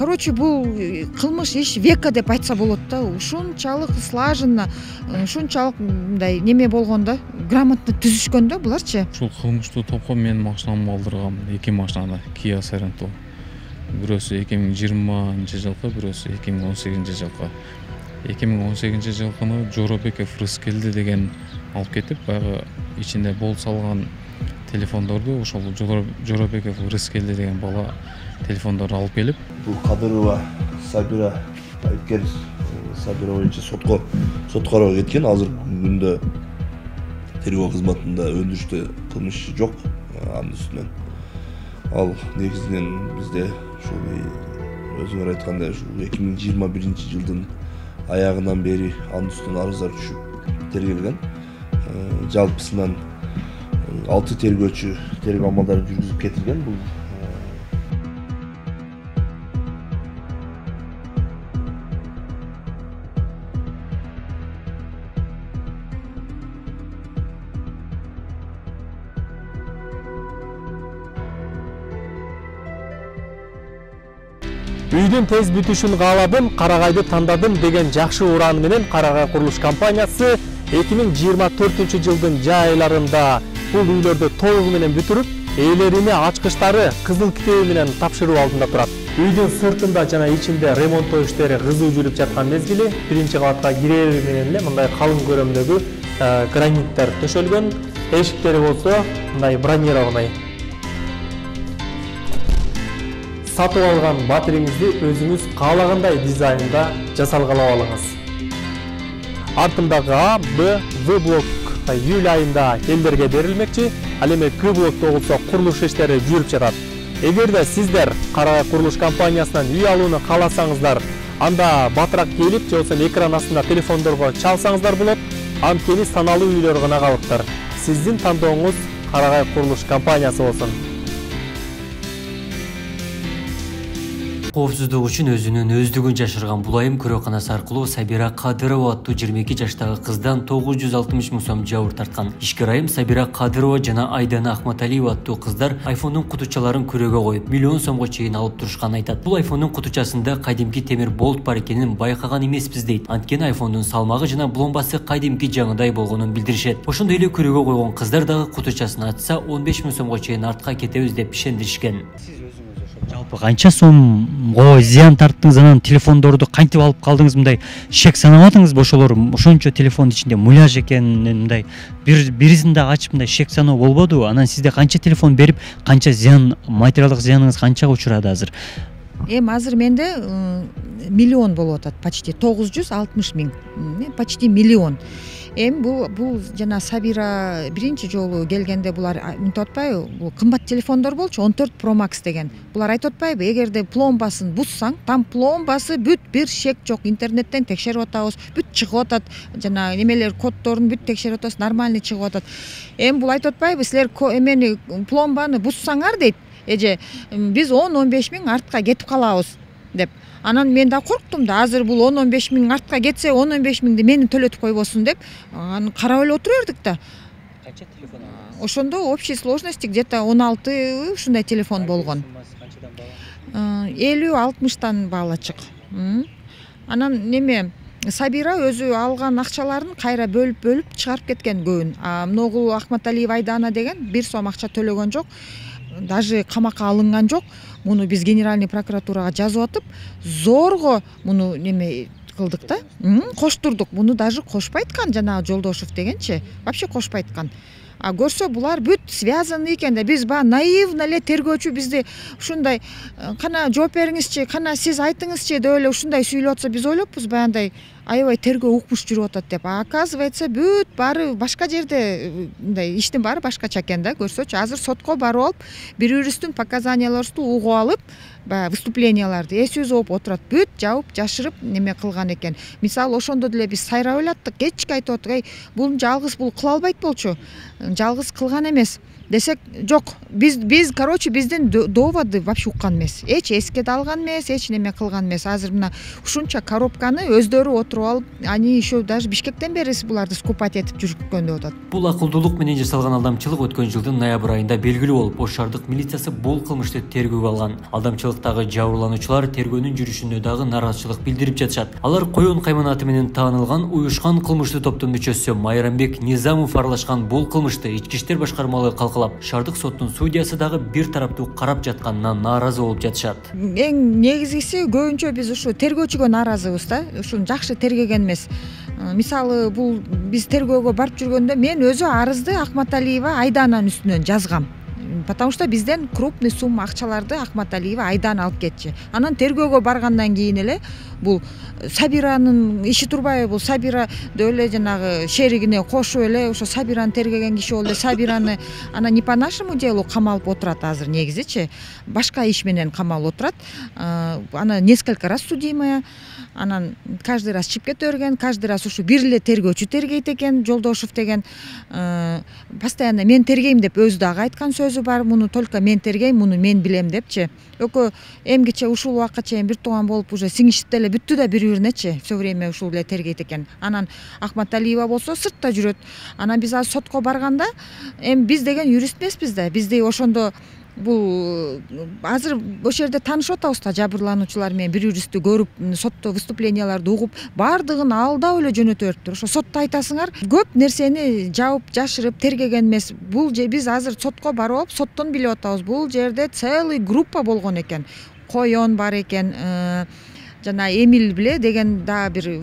короче, бул кылмыш иш века деп айтса болот да. Ушунчалык слаженно, ушунчалык мындай неме болгон да, грамотно түзүшкөн да буларчы. Ушул кылмыштуу топко менин машинамды алдыргам. 2 машинада Kia Sorento. Бирөөсү 2020 жылкы, бирөөсү 2018 жылкы. 2018 жылкыны Жоробеков Рыскелди деген алып кетип, баягы ичинде бол салган телефондорду ошол Жоробеков Рыскелди деген бала телефондорду алып келип, бул Кадырова Сабира айткер Сабира боюнча соткарууга кеткен. Азыркы күндө тергөө кызматында өндүрүштө кылмыш жок. Анын үстүнөн ал негизинен бизде ушул өзүңөр айткандай ушул 2021 жылдын аягынан бери анын үстүнөн арыздар түшүп тергелген. Жалпысынан 6 тергөөчү тергөө амалдарын жүргүзүп кетилген. Бул Үйдүн тез бүтүшүн кааладым, Карагайды тандадым деген жакшы урааны менен Карагай курулуш компаниясы 2024 жылдын жай айларында бул үйлөрдү толугу менен бүтүрүп, ээлерине ачкычтары кызыл китеби менен тапшыруу алдында турат. Үйдүн сыртында жана ичинде ремонттоо иштери кызуу жүрүп жаткан мезгили биринчи кабатка кирери менен эле мындай калың көрөмдөгү граниттер төшөлгөн. Эшиктери болсо мындай бронированный. Сатып алган батиреңизди өзүңүз каалагандай дизайнда жасалгалап алыңыз. Артындагы А, Б, В блок июль айында элдерге берилмекчи, ал эми К блокто болсо курулуш иштери жүрүп жатат. Эгерде сиздер Карагай курулуш компаниясынан үй алууну кааласаңыздар, анда батыраак келип, же болбосо экран астында телефондорго чалсаңыздар болот. Анткени саналуу үйлөр гана калыптыр. Сиздин тандооңуз Карагай курулуш компаниясы болсун. Коопсуздук үчүн өзүнүн өздүгүн жашырган бул айым көрөканасы аркылуу Сабира Кадырова аттуу 22 жаштагы кыздан 960 миң сом жабыр тарткан. Ишкер айым Сабира Кадырова жана Айдана Ахматалиева аттуу кыздар айфондун кутучаларын күрөөгө коюп, миллион сомго чейин алып турушканын айтат. Бул айфондун кутучасында кадимки темир болт бар экенин байкаган эмеспиз дейт. Анткени айфондун салмагы жана пломбасы кадимки жаңыдай болгонун билдиришет. Ошондой эле күрөөгө койгон кыздар дагы кутучасын ачса 15 миң сомго чейин артка кетебиз деп ишендиришкен. Жалпы канча сомго зыян тарттыңыз, анан телефондорду кантип алып калдыңыз? Мындай шек санабадыңызбы? Ошолор ошончо телефондун ичинде муляж экенин мындай бирисин дагы ачып мындай шек саноо болбодубу? Анан сизде канча телефон берип, канча зыян, материалдык зыяныңыз канчага учурады азыр? Азыр менде миллион болуп атат, почти 960 миң, почти миллион. Бул жана Сабира биринчи жолу келгенде булар мынтип атпайбы? Бул кымбат телефондор болчу, 14 Pro Max деген. Булар айтып атпайбы? Эгерде пломбасын буссаң, там пломбасы бүт, бир шек жок. Интернеттен текшерип атабыз, бүт чыгып атат. Жана немелер коддорун бүт текшерип атабыз, нормальный чыгып атат. Бул айтып атпайбы? Силер эмени пломбаны буссаңар дейт. Эже биз 10-15 миң артка кетип калабыз деп. Анан мен да корктум да, азыр бул 10-15 миң артка кетсе, 10-15 миңди мени төлөтүп койбосун деп, аны карап эле отура бердик да. Канча телефон алдыңыз? Ошондо общей сложности где-то 16 ушундай телефон болгон. 50-60тан баалачык. Анан неме Сабира өзү алган акчаларын кайра бөлүп чыгарып кеткен көбүн. Многул Ахматалиева Айдана деген 1 сом акча төлөгөн жок. Даже камакка алынган жок. Муну биз генеральный прокуратурага жазып атып, зорго муну неме кылдык да, коштурдук. Муну даже кошпайткан жанагы Жолдошев дегенчи, вообще кошпайткан. А көрсө булар бүт связаны экен да. Биз наивно эле тергөөчү бизди ушундай кана жооп бериңизчи, кана сиз айтыңызчы деп эле ушундай сүйлөп атса, биз ойлоппуз баягындай аябай тергөө укмуш жүрүп атат деп. Оказывается, бүт баары башка жерде, мындай иштин баары башкача экен да. Көрсөчү, азыр сотко барып алып, бири-бирибиздин показанияларыбызды угуп алып, выступленияларды эсибиз болуп отурат. Бүт жабып, жашырып неме кылган экен. Мисалы, ошондо деле биз сайрап элаттык, кечке айтып аттык, бул жалгыз бул кыла албайт болчу. Жалгыз кылган эмес. десек жок. Биз короче биздин доводы вообще уккан эмес. Эч эске да алган эмес, эч неме кылган эмес. Азыр мына ушунча коробканы өздөрү отуруп алып, они еще даже Бишкектен бери буларды скупать этип жүргөн деп атат. Бул акылдуулук менен жасалган алдамчылык өткөн жылдын ноябрь айында белгилүү болуп, Ош шаардык милициясы бул кылмышты тергөөгө алган. Алдамчылыктагы жабырлануучулар тергөөнүн жүрүшүнө дагы нааразычылык билдирип жатышат. Алар коюн кайманаты менен таанылган уюшкан кылмыштуу топтун мүчөсү Майрамбек Низамов аралашкан бул кылмышты ички иштер башкармалыгы калкалап, шаардык соттун судьясы дагы бир тараптуу карап жатканына нааразы болуп жатышат. Эң негизгиси көбүнчө биз ушу тергөөчүгө нааразыбыз да. Ушуну жакшы тергеген эмес. Мисалы бул биз тергөөгө барып жүргөндө мен өзү арызды Акматалиева Айдананын үстүнөн жазгам. Потому что бизден крупный сумма акчаларды Акматалиева Айдана алып кетчи. Анан тергөөгө баргандан кийин эле бул Сабиранын иши турбайбы, бул Сабира эле жанагы шеригине кошуп эле ошо Сабираны тергеген киши болду. Сабираны ана не по нашему делу камалып отурат азыр негизичи. Башка иш менен камалып отурат. Ана несколько раз судимая. Анан каждый раз чип кете берген, каждый раз ушу бир эле тергөөчү тергейт экен, Жолдошев деген. Постоянно мен тергейм деп өзү дагы айткан сөзү бар. Муну только мен тергейм, муну мен билем депчи. Экөө эмгиче ушул убакка чейин бир тууган болуп уже сиңишип деле бүттү да бири-биринечи все время ушул эле тергейт экен. Анан Акматалиева болсо сыртта жүрөт. Анан биз азыр сотко барганда, эми биз деген юрист эмеспиз да. Бизди ошондо бул азыр ошол жерде таанышып атабыз да, жабырлануучулар менен бири-бирибизди көрүп, сотто выступленияларды угуп, баардыгын алдап эле жөнөтө бериптир. Ошо сотто айтасыңар, көп нерсени жабып, жашырып тергеген эмес. Бул биз азыр сотко барып, соттон билип атабыз. Бул жерде целый группа болгон экен. Коён бар экен, жана Эмил биле деген да бир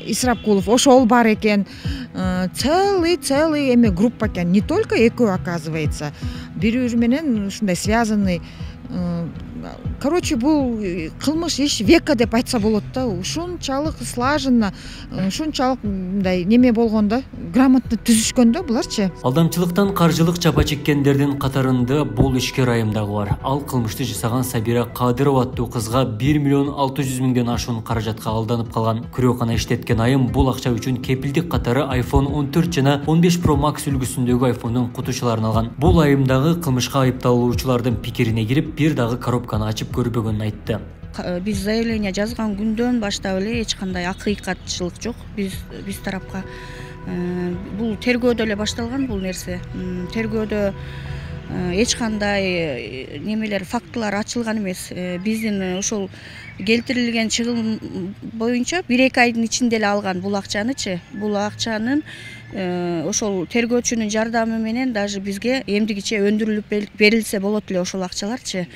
Исрапкулов, ошол бар экен. Целый эме группа экен. Не только экөө, оказывается. Бири-бири менен ушундай связанный. Короче, бул кылмыш иш века деп айтса болот да. Ушунчалык слаженно, ушунчалык мындай неме болгондо, грамотно түзүшкөндө буларчы. Алдамчылыктан каржылык чапа чеккендердин катарында бул ишкер айым дагы бар. Ал кылмышты жасаган Сабира Кадырова аттуу кызга 1 миллион 600 миңден ашуун каражатка алданып калган. Күрөкана иштеткен айым бул акча үчүн кепилдик катары iPhone 14 жана 15 Pro Max үлгүсүндөгү iPhone'дун кутушаларын алган. Бул айымдагы кылмышка айыпталуучулардын пикирине кирип, бир дагы коробканы ачып көрбөгөнүн айтты. Биз заявление жазган күндөн баштап эле эч кандай акыйкатчылык жок биз тарапка. Бул тергөөдө эле башталган бул нерсе. Тергөөдө эч кандай немелер, фактылар ачылган эмес. Биздин ошол келтирилген чыгым боюнча 1-2 айдын ичинде эле алган бул акчанычы. Бул акчанын ошол тергөөчүнүн жардамы менен даже бизге эмдигиче өндүрүлүп берилсе болот эле ошол акчаларчы.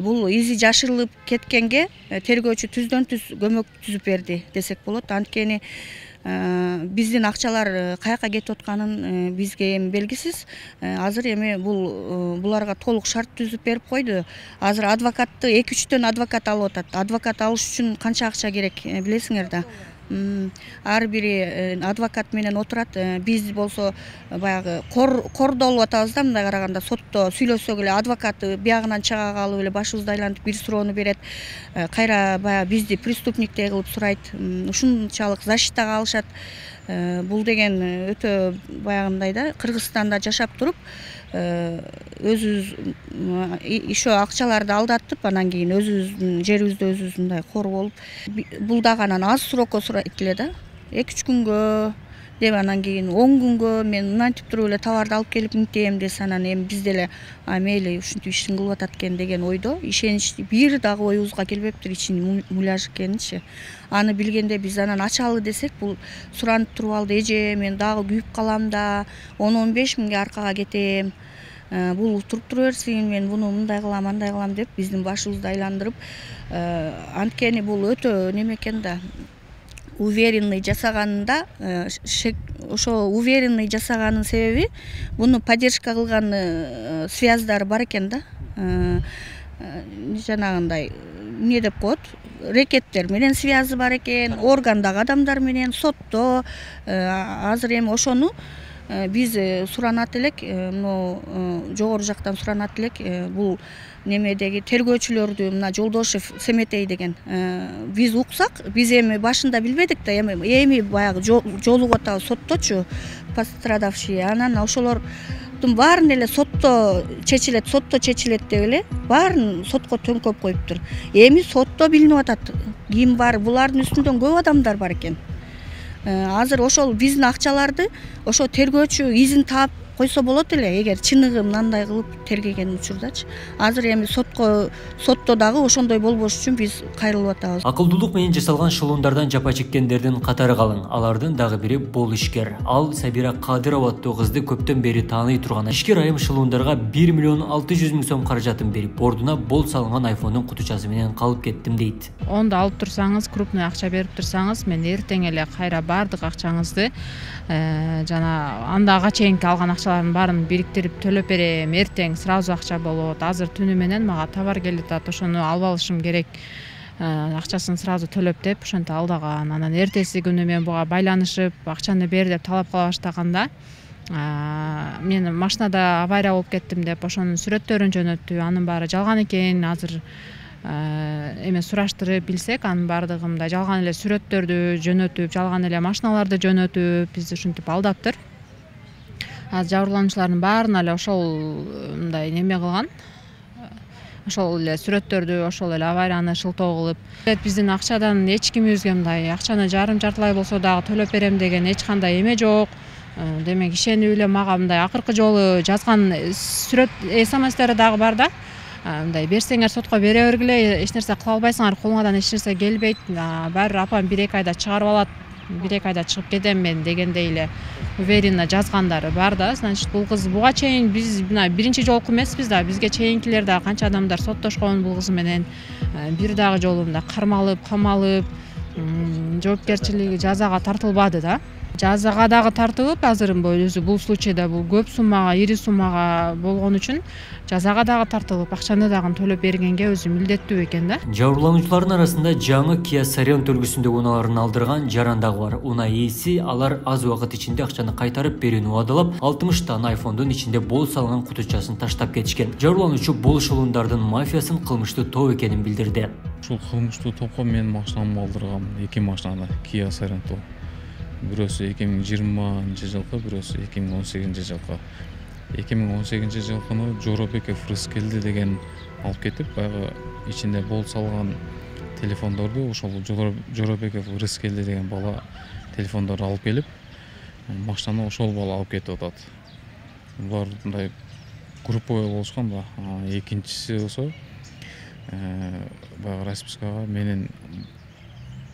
Бул изи жашырылып кеткенге тергөөчү түздөн түз көмөк түзүп берди десек болот. Анткени биздин акчалар каяка кетип атканын бизге эми белгисиз. Азыр эми буларга толук шарт түзүп берип койду. Азыр адвокатты 2-3төн адвокат алып атат. Адвокат алыш үчүн канча акча керек билесиңер да. Ар бири адвокат менен отурат. Биз болсо баягы кордолуп атабыз да, мындай караганда сотто сүйлөсөк эле адвокат биягынан чага калып эле башыбызды айлантып бир суроону берет. Кайра баягы бизди преступниктей кылып сурайт. Ушунчалык защитага алышат. Бул деген өтө баягындай да, Кыргызстанда жашап туруп өзүбүз ишо акчаларды алдатып, анан кийин өзүбүздүн жерибизде өзүбүз мындай кор болуп, бул дагы анан аз срокко сурайт эле да. 2-3 күнгө деп, анан кийин 10 күнгө мен мынтип туруп эле товарды алып келип минтем десе, анан эми биз деле мейли ушинтип ишин кылып атат экен деген ойдо ишеничти бир дагы оюбузга келбептир ичинин муляж экенинчи. Аны билгенде биз анан ачалы десек, бул суранып туруп алды, эже мен дагы күйүп калам да, 10-15 миңге аркага кетем. Бул туруп тура берсин, мен буну мындай кылам, андай кылам деп биздин башыбызды айландырып, анткени бул өтө неме экен да. Уверенный жасаганында, ошо уверенный жасаганын себеби буну поддержка кылган связдары бар экен да. Жанагындай эмне деп коет, рекеттер менен связы бар экен, органдагы адамдар менен, сотто. Азыр эми ошону биз суранат элек, жогору жактан суранат элек, бул немедеги тергөөчүлөрдү, мына Жолдошев Семетей деген биз уксак, биз эми башында билбедик да, эми баягы жолугуп атабыз сотточу пострадавшие. Анан ошолор булагтын баарын эле сотто чечилет деп эле баарын сотко төңкөп коюптур. Эми сотто билинип атат ким бар, булардын үстүндөн көп адамдар бар экен. Азыр ошол биздин акчаларды ошо тергөөчү изин таап койсо болот эле, эгер чыныгы мындай кылып тергеген учурдачы. Азыр эми сотто дагы ошондой болбош үчүн биз кайрылып атабыз. Акылдуулук менен жасалган шылуундардан жапа чеккендердин катары калың. Алардын дагы бири бул ишкер. Ал Сабира Кадырова аттуу кызды көптөн бери тааный турган. Ишкер айым шылуундарга 1 миллион 600 миң сом каражатын берип, бордуна бол салынган айфондун кутучасы менен калып кеттим дейт. Онда алып турсаңыз, крупный акча берип турсаңыз, мен эртең эле кайра баардык акчаңызды жана андага чейинки алган акчалардын баарын бириктирип төлөп берем, эртең сразу акча болот. Азыр түнү менен мага товар келип атат, ошону алып алышым керек. Акчасын сразу төлөп деп ошентип алдаган. Анан эртеси күнү мен буга байланышып, акчаны бер деп талап кыла баштаганда, мен машинада авария болуп кеттим деп ошонун сүрөттөрүн жөнөттү. Анын баары жалган экен. Азыр эме сураштырып билсек, анын баардыгы мындай жалган эле сүрөттөрдү жөнөтүп, жалган эле машиналарды жөнөтүп, бизди ушинтип алдаптыр. Азыр жабырлануучулардын баарына эле ошол мындай неме кылган. Ошол эле сүрөттөрдү, ошол эле аварияны шылтоо кылып, биздин акчадан эч кимибизге мындай акчаны жарым-жартылай болсо дагы төлөп берем деген эч кандай эме жок. Демек ишенип эле мага мындай акыркы жолу жазган сүрөт СМСтери дагы бар да. Мындай берсеңер сотко бере бергиле, эч нерсе кыла албайсыңар, колуңардан эч нерсе келбейт. Баары апам 1-2 айда чыгарып алат, 1-2 айда чыгып кетем мен дегендей эле уверенно жазгандары бар да. Значит, бул кыз буга чейин биз мына биринчи жолку эмеспиз да, бизге чейинкилер дагы канча адамдар соттошкон бул кыз менен. Бир дагы жолу мындай кармалып, камалып, жоопкерчилиги жазага тартылбады да. Жазага дагы тартылып, азыр өзү бул случайда бул көп суммага, ири суммага болгон үчүн жазага дагы тартылып, акчаны дагы төлөп бергенге өзү милдеттүү экен да. Жабырлануучулардын арасында жаңы Kia Sorento үлгүсүндөгү унааларын алдырган жаран дагы бар. Унаа ээси алар аз убакыт ичинде акчаны кайтарып берүүнү убадалап, 60 дана айфондун ичинде бол салган кутучасын таштап кетишкен. Жабырлануучу бул шылуундардын мафиясын кылмыштуу топ экенин билдирди. Ушул кылмыштуу топко мен машинамды алдыргам, 2 машинаны, Kia Sorento. Бирөөсү 2020 жылкы, бирөөсү 2018 жылкы. 2018 жылкыны Жоробеков Рыскелди деген алып кетип, баягы ичинде бол салган телефондорду ошол Жоробеков Рыскелди деген бала телефондорду алып келип, машинаны ошол бала алып кетип атат. Булар мындай групповой болушкан да. Экинчиси болсо баягы распискага менин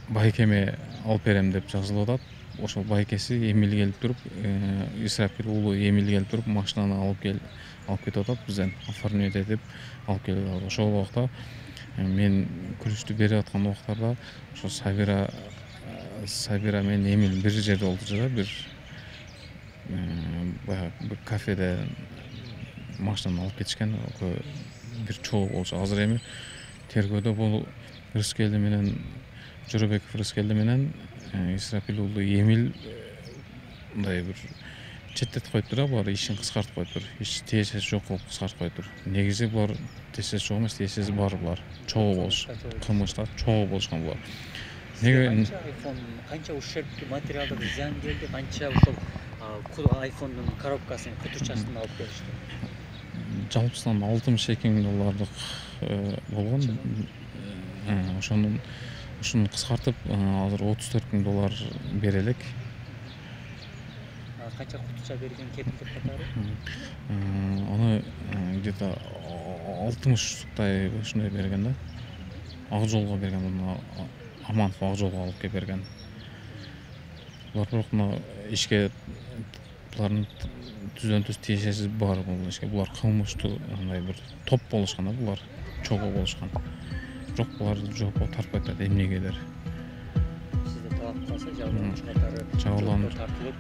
байкеме алып берем деп жазылып атат. Ошол байкеси Эмил келип туруп, Исрапил уулу Эмил келип туруп, машинаны алып кетип атат, бизден оформить этип алып келип атат. Ошол убакта мен күрүштү берип аткан убактарда ошо Сабира менен Эмил бир жерде олтурчу да, бир кафеде машинаны алып кетишкен, бир чогуу болчу. Азыр эми тергөөдө бул Рыскелди менен Жоробеков Рыскелди менен Исрапил уулу Эмил мындай бир четтетип коюптур да, булар ишин кыскартып коюптур. Эч тиешеси жок кылып кыскартып коюптур. Негизи булар тиешеси жок эмес, тиешеси бар булар. Чогуу болуш, кылмыштар чогуу болушкан булар. Неге канча ушербтүү материалдык зыян келди, канча ошол айфондун коробкасын, кутучасын алып келишти? Жалпысынан 62 миң доллардык болгон. Ошону кыскартып, азыр 34 миң доллар берелик. Канча кутуча берген кепилдик катары? Аны где-то 60-тай ушундай берген да. Ак жолго берген, муну Аманов ак жолго алып келип берген. Булар бирок мына ишке булардын түздөн-түз тиешеси бар бул ишке. Булар кылмыштуу андай бир топ болушкан да, булар чогуу болушкан. Бирок булар жоопко тартпайт да, эмнегедир. Сизде талап калса жабырлануучу катары тартылып,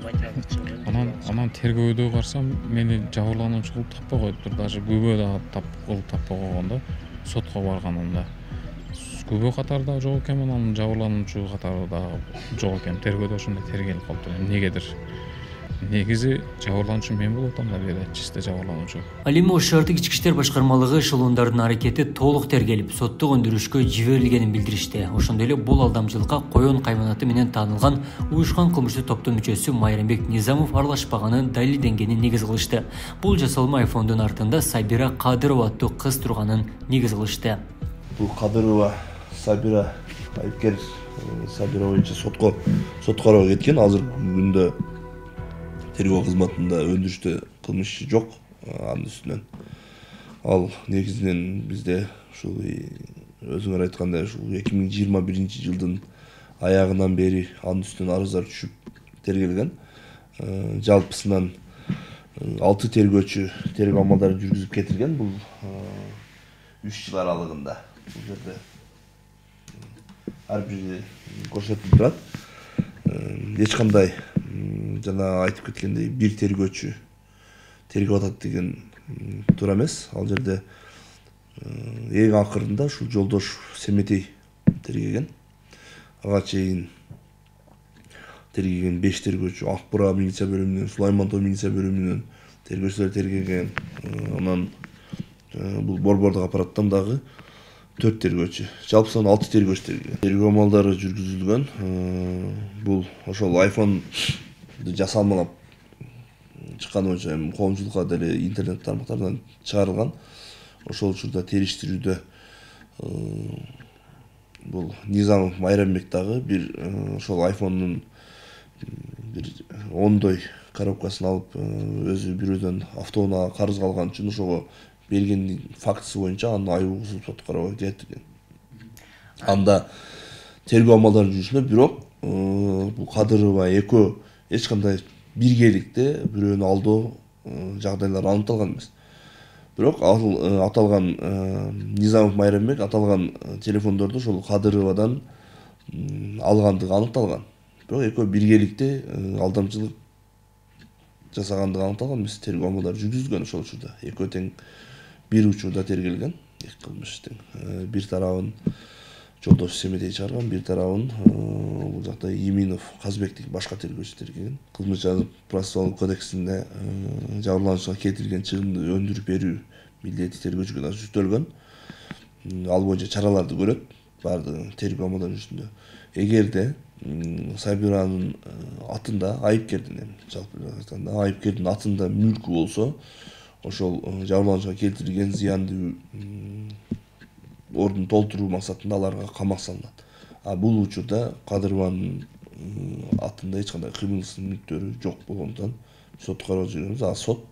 материалдык чыгым. Анан тергөөдө барсам, мени жабырлануучу кылып таппай коюптур. Даже күбө да таппай койгон да, сотко барганымда. Күбө катары да жок экен, анан жабырлануучу катары да жок экен. Тергөөдө ошондой тергелип калыптыр. Эмнегедир. негизи жабырлануучу мен болуп атам, бери чисто жабырлануучу. Ал эми Ош шаардык ички иштер башкармалыгы эшелондордун аракети толук тергелип, соттук өндүрүшкө жиберилгенин билдиришти. Ошондой эле бул алдамчылыкка коён кайманаты менен таанылган уюшкан кылмыштуу топтун мүчөсү Майрамбек Низамов аралашпаганын далилденгенин негиз кылышты. Бул жасалма айфондун артында Сабира Кадырова аттуу кыз турганын негиз кылышты. Бул Кадырова Сабира айыпкер Сабира боюнча сотко кеткен. Азыркы күндө тергөө кызматында өндүрүштө кылмыш жок анын үстүнөн. Ал негизинен бизде ушул өзүңөр айткандай ушул 2021 жылдын аягынан бери анын үстүнөн арыздар түшүп тергелген. Жалпысынан 6 тергөөчү тергөө амалдарын жүргүзүп кетирген. Бул 3 жыл аралыгында. Бул жерде ар бири көрсөтүлүп турат. Эч кандай жана айтып кеткендей бир тергөөчү тергеп атат деген туура эмес. Ал жерде эң акырында ушул Жолдош Семетей тергеген. Ага чейин тергеген 5 тергөөчү Акбура милиция бөлүмүнөн, Сулайман Тоо милиция бөлүмүнөн тергөөчүлөр тергеген. Анан бул борбордук аппараттан дагы 4 тергөөчү. Жалпысынан 6 тергөөчү тергеген. Тергөө амалдары жүргүзүлгөн. Бул ошол айфонду жасалмалап чыккан боюнча коомчулукка деле интернет тармактардан чыгарылган. Ошол учурда териштирүүдө бул Низамов Майрамбек дагы бир ошол айфондун бир 10дой коробкасын алып өзү бирөөдөн автоунаа карыз алган үчүн ошого берген фактысы боюнча аны айыгуу сот карабай кетирген. Анда тергөө амалдарын жүрүшүндө бирок бул Кадырова экөө эч кандай биргеликте бирөөнү алдоо жагдайлары аныкталган эмес. Бирок ал аталган Низамов Майрамбек аталган телефондорду ошол Кадыровадан алгандыгы аныкталган. Бирок экөө биргеликте алдамчылык жасагандыгы аныкталган эмес. Тергөө амалдары жүргүзүлгөн ошол учурда. Экөө тең бир учурда тергелген. Эки кылмыш тең. Бир тарабын Жолдош Семетей чыгарган, бир тарабын бул жакта Иминов, Казбектик башка тергөөчү тергеген. Кылмыш процессуалдык кодексинде жабырлануучуга кетирилген чыгымды өндүрүп берүү милдети тергөөчүгө да жүктөлгөн. Ал боюнча чараларды көрөт баардыгы тергөө амалдары жүрүшүндө. Эгерде Сабиранын атында айыпкердин жалпы айтканда айыпкердин атында мүлкү болсо, ошол жабырлануучуга келтирилген зыянды ордун толтуруу максатында аларга камак салынат. Бул учурда Кадырованын атында эч кандай кыймылсыз мүлктөрү жок болгондон сотко карап жүрөбүз. Сот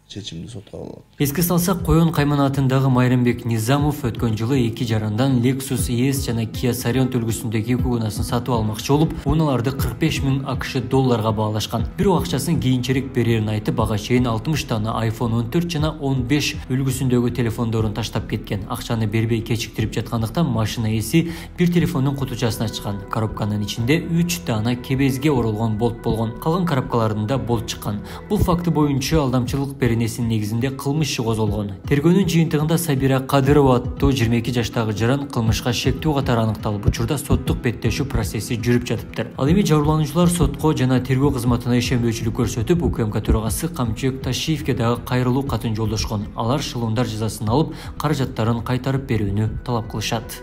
чечимди сотко кабыл алат. Эске салсак, Коён кайманатындагы Майрамбек Низамов өткөн жылы 2 жарандан Lexus ES жана Kia Sorento үлгүсүндөгү 2 унасын сатып алмакчы болуп, уналарды 45 000 АКШ долларга баалашкан. Бирок акчасын кийинчерээк берерин айтып, ага чейин 60 дана iPhone 14 жана 15 үлгүсүндөгү телефондорун таштап кеткен. Акчаны бербей кечиктирип жаткандыктан машина ээси бир телефондун кутучасын ачкан. Коробканын ичинде 3 дана кебезге оролгон болт болгон. Калган коробкаларында болт чыккан. Бул факты боюнча алдамчылык беренесинин негизинде кылмыш иши козголгон. Тергөөнүн жыйынтыгында Сабира Кадырова аттуу 22 жаштагы жаран кылмышка шектүү катары аныкталып, учурда соттук беттешүү процесси жүрүп жатыптыр. Ал эми жабырлануучулар сотко жана тергөө кызматына ишенбөөчүлүк көрсөтүп, УКМК төрагасы Камчыбек Ташиевке дагы кайрылуу катын жолдошкон. Алар шылуундар жазасын алып, каражаттарын кайтарып берүүнү талап кылышат.